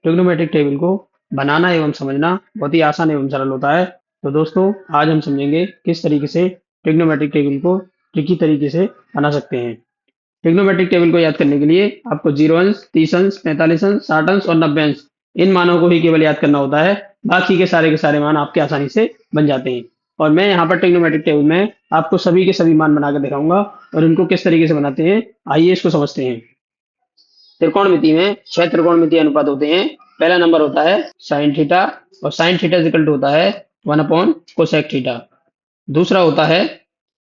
Trigonometric table को बनाना एवं समझना बहुत ही आसान एवं सरल होता है। तो दोस्तों, आज हम समझेंगे किस तरीके से ट्रिग्नोमेट्रिक टेबल को ट्रिकी तरीके से बना सकते हैं। ट्रिग्नोमेट्रिक टेबल को याद करने के लिए आपको 0 अंश, 30 अंश, 45 अंश, 60 अंश और 90 अंश इन मानों को ही केवल याद करना होता है। बाकी के सारे मान आपके आसानी से बन जाते हैं। और मैं यहाँ पर ट्रिग्नोमेट्रिक टेबल में आपको सभी के सभी मान बना कर दिखाऊंगा और इनको किस तरीके से बनाते हैं, आइए इसको समझते हैं। त्रिकोणमिति में 6 त्रिकोणमितीय अनुपात होते हैं। पहला नंबर होता है साइन थीटा, और साइन थीटा इक्वल टू होता है 1 अपॉन कोसेक थीटा। दूसरा होता है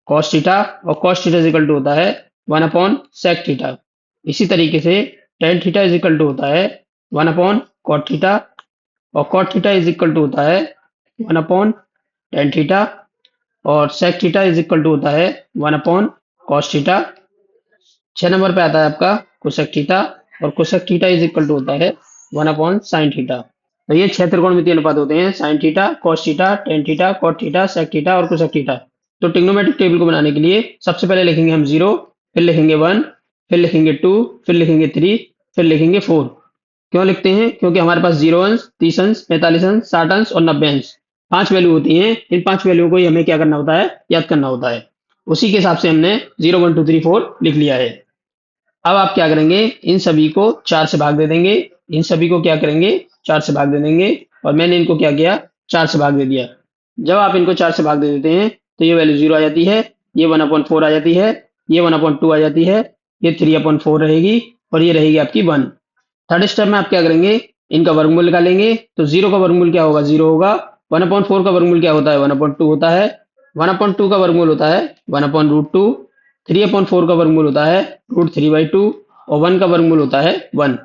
कॉस थीटा, और कॉस थीटा इक्वल टू होता है 1 अपॉन सेक थीटा। इसी तरीके से tan theta is equal to होता है 1 अपॉन कॉट थीटा, और cot theta is equal to होता है 1 अपॉन टेन थीटा, और sec theta is equal to होता है 1 अपॉन कॉस थीटा। 6 नंबर पे आता है आपका कोसेक थीटा, और cosec theta is equal to होता है 1 अपॉन साइन थीटा। तो ये 6 त्रिकोणमितीय अनुपात होते हैं, sine theta, cos theta, tan theta, cot theta, sec theta और कोसेक थीटा। तो ट्रिग्नोमेट्रिक टेबल को बनाने के लिए सबसे पहले लिखेंगे हम 0, फिर लिखेंगे 1, फिर लिखेंगे 2, फिर लिखेंगे 3, फिर लिखेंगे 4। क्यों लिखते हैं? क्योंकि हमारे पास 0 अंश, 30 अंश, 45 अंश, 60 अंश और 90 अंश 5 वैल्यू होती हैं। इन 5 वैल्यू को ही हमें क्या करना होता है, याद करना होता है। उसी के हिसाब से हमने 0 1 2 3 4 लिख लिया है। अब आप क्या करेंगे, इन सभी को 4 से भाग दे देंगे। इन सभी को क्या करेंगे, 4 से भाग दे देंगे। और मैंने इनको क्या किया, 4 से भाग दे दिया। जब आप इनको 4 से भाग दे देते हैं तो ये वैल्यू 0 आ जाती है, ये 1/4 आ जाती है, ये 1/2 आ जाती है, ये 3/4 रहेगी, और ये रहेगी आपकी 1। थर्ड स्टेप में आप क्या करेंगे, इनका वर्गमूल निकालेंगे। तो 0 का वर्गमूल क्या होगा, 0 होगा। 1/4 का वर्गमूल क्या होता है, 1/2 होता है। 1/2 का वर्गमूल होता है 1/√2। 3/4 का वर्गमूल होता है √3/2, और 1 का वर्गमूल होता है 1।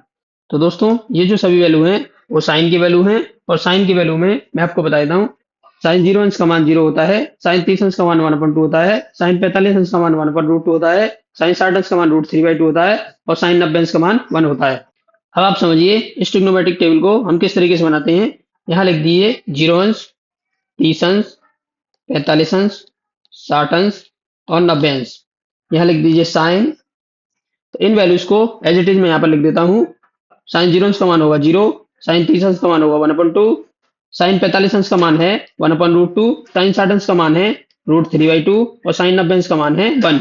तो दोस्तों, ये जो सभी वैल्यू हैं वो साइन की वैल्यू हैं। और साइन की वैल्यू में मैं आपको बता देता हूँ, साइन 0 अंश का मान 0 होता है, साइन 30 अंश का मान 1/2 होता है, साइन 45 अंश का मान 1/√2 होता है, साइन 60 अंश का मान √3/2 होता है, और साइन 90 अंश का मान 1 होता है। अब आप समझिए इस ट्रिग्नोमेट्रिक टेबल को हम किस तरीके से बनाते हैं। यहाँ लिख दिए 0 अंश, 30 अंश, 45 अंश, 60 अंश और 90 अंश। यहाँ लिख दीजिए साइन। तो इन वैल्यूज को एज इट इज मैं यहाँ पर लिख देता हूँ। साइन 0 अंश का मान होगा 0, साइन 30 अंश का मान होगा 1/2, साइन 45 अंश का मान है 1/√2, साइन 60 अंश का मान है √3/2, और साइन 90 अंश का मान है 1।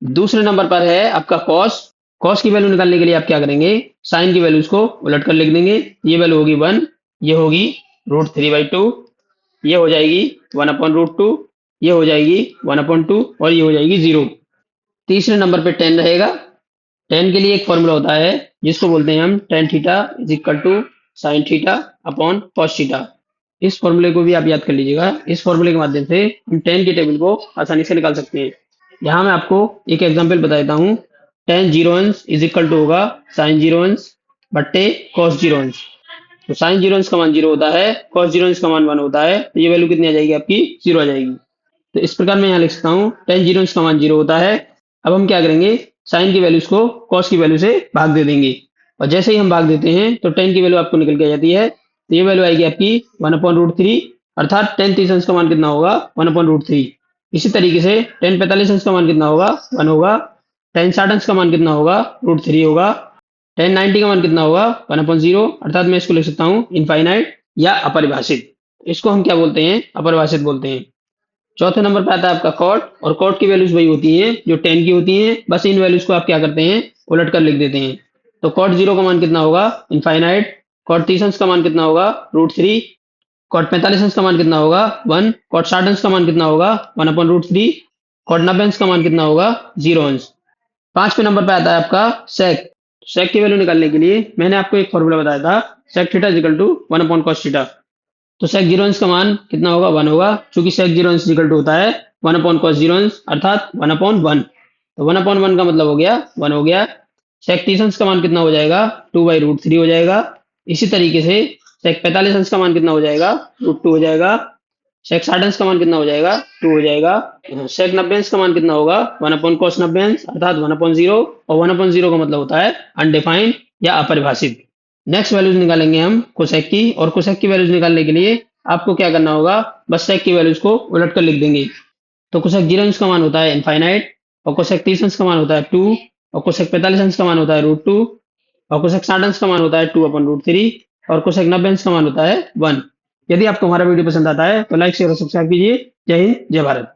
दूसरे नंबर पर है आपका कॉस। कॉस की वैल्यू निकालने के लिए आप क्या करेंगे, साइन की वैल्यूज को उलट कर लिख देंगे। ये वैल्यू होगी 1, ये होगी √3/2, ये हो जाएगी 1/√2, ये हो जाएगी 1/2, और ये हो जाएगी 0। तीसरे नंबर पे टेन रहेगा। टेन के लिए एक फॉर्मूला होता है जिसको बोलते हैं हम tan theta is equal to sine theta upon cos theta. इस फॉर्मूले को भी आप याद कर लीजिएगा। इस फॉर्मूले के माध्यम से हम टेन की टेबल को आसानी से निकाल सकते हैं। यहाँ मैं आपको एक एग्जांपल बता देता हूँ। टेन 0 अंश इज इक्वल टू होगा साइन 0 अंश बट्टे कॉस 0 अंश। तो साइन 0 अंश का मान 0 होता है, कॉस 0 अंश का मान 1 होता है। तो ये वैल्यू कितनी आ जाएगी आपकी, 0 आ जाएगी। तो इस प्रकार मैं यहाँ लिख सकता हूँ टेन 0 अंश का मान 0 होता है। अब हम क्या करेंगे, साइन की वैल्यूज को कॉस की वैल्यू से भाग दे देंगे। और जैसे ही हम भाग देते हैं तो टेन की वैल्यू आपको निकल के आ जाती है। तो ये वैल्यू आएगी आपकी 1/√3, अर्थात टेन 30 अंश का मान कितना होगा, 1/√3। इसी तरीके से टेन 45 अंश का मान कितना होगा, 1 होगा। टेन 60 अंश का मान कितना होगा, √3 होगा। टेन 90 का मान कितना होगा, 1/0, अर्थात मैं इसको लिख सकता हूँ इनफाइनाइट या अपरिभाषित। इसको हम क्या बोलते हैं, अपरिभाषित बोलते हैं। चौथे नंबर पे आता है आपका कॉट, और कॉट की वैल्यूज वही होती हैं जो टेन की होती हैं। बस इन वैल्यूज को आप क्या करते हैं, उलट कर लिख देते हैं। तो कॉट 0 का मान कितना होगा, इनफाइनाइट। कॉट 30 अंश का मान कितना होगा, √3। कॉट 45 अंश का मान कितना होगा, 1। कॉट 60 अंश का मान कितना होगा, 1/√3। कॉट 90 अंश का मान कितना होगा, 0 अंश। पांचवें नंबर पे आता है आपका सेक। सेक की वैल्यू निकालने के लिए मैंने आपको एक फॉर्मूला बताया था, sec theta equal to 1/cos theta. तो सेक 0 अंश का मान कितना होगा, 1 होगा। चूंकि सेक 0 अंश इक्वल टू होता है 1/cos 0 अंश, अर्थात 1/1। तो 1/1 का मतलब हो गया 1 हो गया। सेक 30 अंश का मान कितना हो जाएगा, 2/√3 हो जाएगा। इसी तरीके से सेक 45 अंश का मान कितना हो जाएगा, √2 हो जाएगा। सेक 60 अंश का मान कितना हो जाएगा, 2 हो जाएगा। सेक 90 अंश का मान कितना होगा, 1/cos 90 अंश, अर्थात 1/0। और 1/0 का मतलब होता है अनडिफाइंड या अपरिभाषित। नेक्स्ट वैल्यूज निकालेंगे हम कोसेक की, और कोसेक की वैल्यूज निकालने के लिए आपको क्या करना होगा, बस सेक की वैल्यूज को उलट कर लिख देंगे। तो कोसेक 0 अंश का मान होता है इनफाइनाइट, और कोसेक 30 अंश का मान होता है 2, और कोसेक 45 अंश का मान होता है √2, और कोसेक 60 अंश का मान होता है 2/√3। और कोसेक 90 अंश का मान होता है 1। यदि आपको हमारा वीडियो पसंद आता है तो लाइक शेयर और सब्सक्राइब कीजिए। जय हिंद, जय भारत।